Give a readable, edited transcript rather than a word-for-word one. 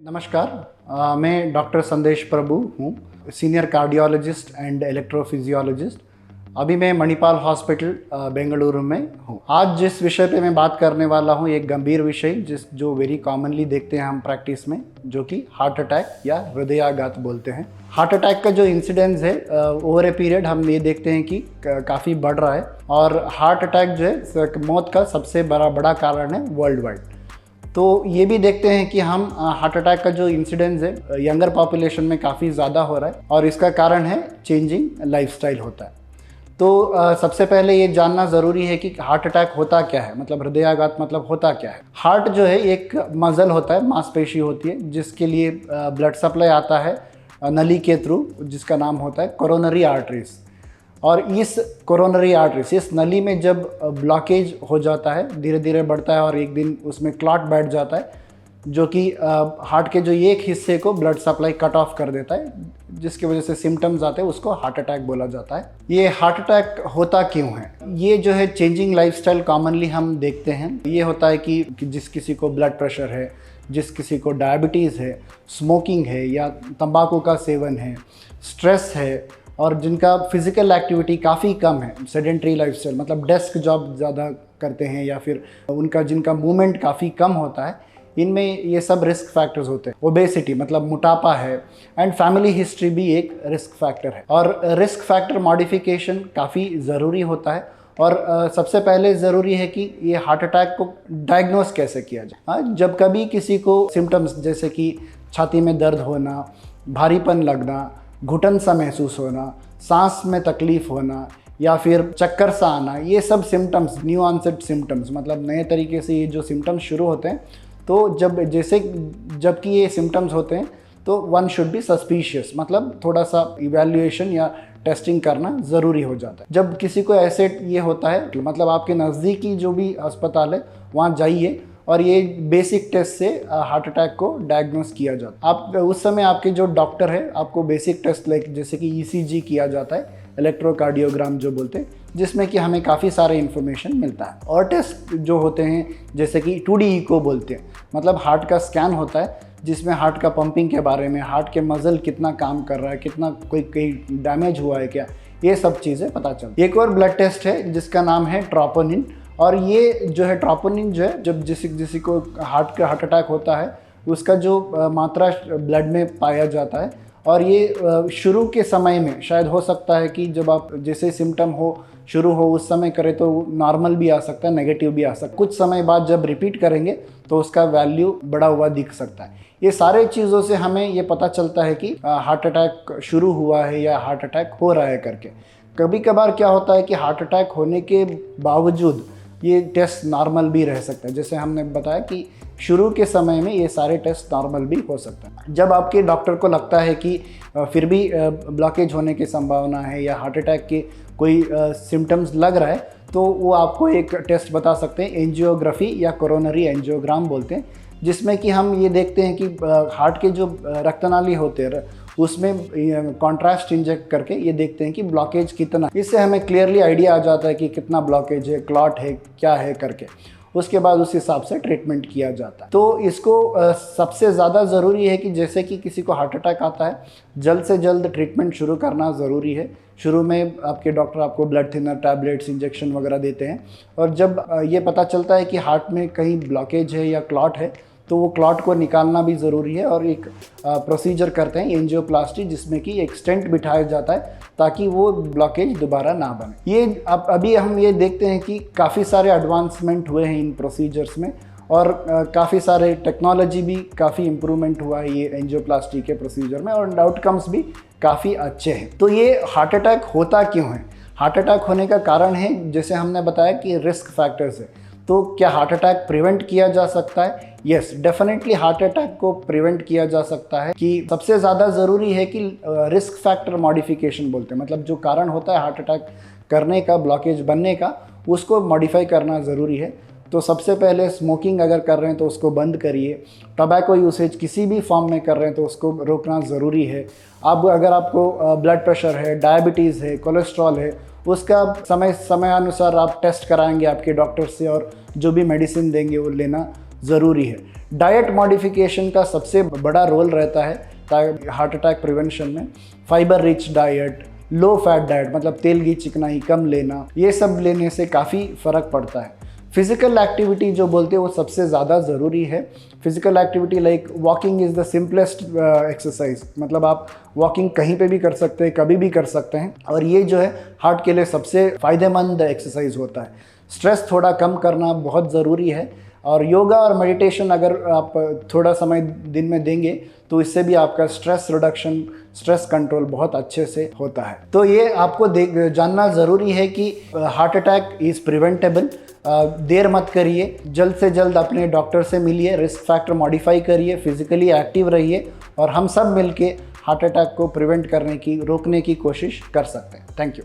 नमस्कार। मैं डॉक्टर संदेश प्रभु हूँ, सीनियर कार्डियोलॉजिस्ट एंड इलेक्ट्रोफिजियोलॉजिस्ट। अभी मैं मणिपाल हॉस्पिटल बेंगलुरु में हूँ। आज जिस विषय पे मैं बात करने वाला हूँ, एक गंभीर विषय जो वेरी कॉमनली देखते हैं हम प्रैक्टिस में, जो कि हार्ट अटैक या हृदयाघात बोलते हैं। हार्ट अटैक का जो इंसिडेंस है ओवर ए पीरियड हम ये देखते हैं कि काफ़ी बढ़ रहा है, और हार्ट अटैक जो है मौत का सबसे बड़ा कारण है वर्ल्ड वाइड। तो ये भी देखते हैं कि हम हार्ट अटैक का जो इंसिडेंस है यंगर पॉपुलेशन में काफ़ी ज़्यादा हो रहा है, और इसका कारण है चेंजिंग लाइफस्टाइल होता है। तो सबसे पहले ये जानना ज़रूरी है कि हार्ट अटैक होता क्या है, मतलब हृदयाघात मतलब होता क्या है। हार्ट जो है एक मसल होता है, मांसपेशी होती है, जिसके लिए ब्लड सप्लाई आता है नली के थ्रू, जिसका नाम होता है कोरोनरी आर्टरीज। और इस कोरोनरी आर्टरीज, इस नली में जब ब्लॉकेज हो जाता है, धीरे धीरे बढ़ता है और एक दिन उसमें क्लॉट बैठ जाता है, जो कि हार्ट के जो एक हिस्से को ब्लड सप्लाई कट ऑफ कर देता है, जिसकी वजह से सिम्टम्स आते हैं, उसको हार्ट अटैक बोला जाता है। ये हार्ट अटैक होता क्यों है? ये जो है चेंजिंग लाइफस्टाइल कॉमनली हम देखते हैं। ये होता है कि जिस किसी को ब्लड प्रेशर है, जिस किसी को डायबिटीज़ है, स्मोकिंग है या तंबाकू का सेवन है, स्ट्रेस है, और जिनका फिजिकल एक्टिविटी काफ़ी कम है, सेडेंट्री लाइफस्टाइल मतलब डेस्क जॉब ज़्यादा करते हैं, या फिर जिनका मूवमेंट काफ़ी कम होता है, इनमें ये सब रिस्क फैक्टर्स होते हैं। ओबेसिटी मतलब मोटापा है, एंड फैमिली हिस्ट्री भी एक रिस्क फैक्टर है। और रिस्क फैक्टर मॉडिफिकेशन काफ़ी ज़रूरी होता है। और सबसे पहले ज़रूरी है कि ये हार्ट अटैक को डायग्नोस कैसे किया जाए। जब कभी किसी को सिम्टम्स जैसे कि छाती में दर्द होना, भारीपन लगना, घुटन सा महसूस होना, सांस में तकलीफ होना, या फिर चक्कर सा आना, ये सब सिम्टम्स न्यू ऑनसेट सिम्टम्स, मतलब नए तरीके से ये जो सिम्टम्स शुरू होते हैं, तो जबकि ये सिम्टम्स होते हैं तो वन शुड बी सस्पिशियस, मतलब थोड़ा सा इवैल्यूएशन या टेस्टिंग करना ज़रूरी हो जाता है। जब किसी को ऐसे ये होता है, मतलब आपके नज़दीकी जो भी अस्पताल है वहाँ जाइए, और ये बेसिक टेस्ट से हार्ट अटैक को डायग्नोस किया जाता है। आप उस समय आपके जो डॉक्टर है आपको बेसिक टेस्ट जैसे कि ईसीजी किया जाता है, इलेक्ट्रोकार्डियोग्राम जो बोलते हैं, जिसमें कि हमें काफ़ी सारे इन्फॉर्मेशन मिलता है। और टेस्ट जो होते हैं जैसे कि 2D इको बोलते हैं, मतलब हार्ट का स्कैन होता है, जिसमें हार्ट का पंपिंग के बारे में, हार्ट के मसल कितना काम कर रहा है, कितना कोई डैमेज हुआ है क्या, ये सब चीज़ें पता चलती है। एक और ब्लड टेस्ट है जिसका नाम है ट्रोपोनिन, और ये जो है ट्रोपोनिन जो है, जब जिसी को हार्ट अटैक होता है, उसका जो मात्रा ब्लड में पाया जाता है, और ये शुरू के समय में शायद हो सकता है कि जब आप जैसे सिम्टम शुरू हो उस समय करें तो नॉर्मल भी आ सकता है, नेगेटिव भी आ सकता है। कुछ समय बाद जब रिपीट करेंगे तो उसका वैल्यू बढ़ा हुआ दिख सकता है। ये सारे चीज़ों से हमें ये पता चलता है कि हार्ट अटैक शुरू हुआ है या हार्ट अटैक हो रहा है करके। कभी कभार क्या होता है कि हार्ट अटैक होने के बावजूद ये टेस्ट नॉर्मल भी रह सकता है। जैसे हमने बताया कि शुरू के समय में ये सारे टेस्ट नॉर्मल भी हो सकता है। जब आपके डॉक्टर को लगता है कि फिर भी ब्लॉकेज होने की संभावना है या हार्ट अटैक के कोई सिम्टम्स लग रहा है, तो वो आपको एक टेस्ट बता सकते हैं, एंजियोग्राफी या कोरोनरी एंजियोग्राम बोलते हैं, जिसमें कि हम ये देखते हैं कि हार्ट के जो रक्तनाली होते हैं उसमें कॉन्ट्रास्ट इंजेक्ट करके ये देखते हैं कि ब्लॉकेज कितना। इससे हमें क्लियरली आइडिया आ जाता है कि कितना ब्लॉकेज है, क्लॉट है, क्या है करके। उसके बाद उस हिसाब से ट्रीटमेंट किया जाता है। तो इसको सबसे ज़्यादा ज़रूरी है कि जैसे कि किसी को हार्ट अटैक आता है, जल्द से जल्द ट्रीटमेंट शुरू करना ज़रूरी है। शुरू में आपके डॉक्टर आपको ब्लड थिनर टैबलेट्स, इंजेक्शन वगैरह देते हैं, और जब ये पता चलता है कि हार्ट में कहीं ब्लॉकेज है या क्लॉट है, तो वो क्लॉट को निकालना भी ज़रूरी है, और एक प्रोसीजर करते हैं एंजियोप्लास्टी, जिसमें कि एक स्टेंट बिठाया जाता है ताकि वो ब्लॉकेज दोबारा ना बने। ये अभी हम ये देखते हैं कि काफ़ी सारे एडवांसमेंट हुए हैं इन प्रोसीजर्स में, और काफ़ी सारे टेक्नोलॉजी भी काफ़ी इम्प्रूवमेंट हुआ है ये एंजियोप्लास्टी के प्रोसीजर में, और आउटकम्स भी काफ़ी अच्छे हैं। तो ये हार्ट अटैक होता क्यों है? हार्ट अटैक होने का कारण है, जैसे हमने बताया कि रिस्क फैक्टर्स है। तो क्या हार्ट अटैक प्रिवेंट किया जा सकता है? यस, डेफिनेटली हार्ट अटैक को प्रिवेंट किया जा सकता है। कि सबसे ज़्यादा ज़रूरी है कि रिस्क फैक्टर मॉडिफिकेशन बोलते हैं, मतलब जो कारण होता है हार्ट अटैक करने का, ब्लॉकेज बनने का, उसको मॉडिफाई करना ज़रूरी है। तो सबसे पहले स्मोकिंग अगर कर रहे हैं तो उसको बंद करिए। टोबैको यूसेज किसी भी फॉर्म में कर रहे हैं तो उसको रोकना ज़रूरी है। अब अगर आपको ब्लड प्रेशर है, डायबिटीज़ है, कोलेस्ट्रॉल है, उसका समय अनुसार आप टेस्ट कराएंगे आपके डॉक्टर से, और जो भी मेडिसिन देंगे वो लेना ज़रूरी है। डाइट मॉडिफिकेशन का सबसे बड़ा रोल रहता है हार्ट अटैक प्रिवेंशन में। Fibre rich diet, low fat diet मतलब तेल घी चिकनाई कम लेना, ये सब लेने से काफ़ी फ़र्क पड़ता है। फिज़िकल एक्टिविटी जो बोलते हैं वो सबसे ज़्यादा ज़रूरी है। Physical activity like walking is the simplest exercise, मतलब आप वॉकिंग कहीं पे भी कर सकते हैं, कभी भी कर सकते हैं, और ये जो है हार्ट के लिए सबसे फ़ायदेमंद एक्सरसाइज होता है। स्ट्रेस थोड़ा कम करना बहुत ज़रूरी है, और योगा और मेडिटेशन अगर आप थोड़ा समय दिन में देंगे तो इससे भी आपका स्ट्रेस रिडक्शन, स्ट्रेस कंट्रोल बहुत अच्छे से होता है। तो ये आपको जानना ज़रूरी है कि हार्ट अटैक इज़ प्रिवेंटेबल। देर मत करिए, जल्द से जल्द अपने डॉक्टर से मिलिए, रिस्क फैक्टर मॉडिफाई करिए, फिजिकली एक्टिव रहिए, और हम सब मिलके हार्ट अटैक को प्रिवेंट करने की, रोकने की कोशिश कर सकते हैं। Thank you.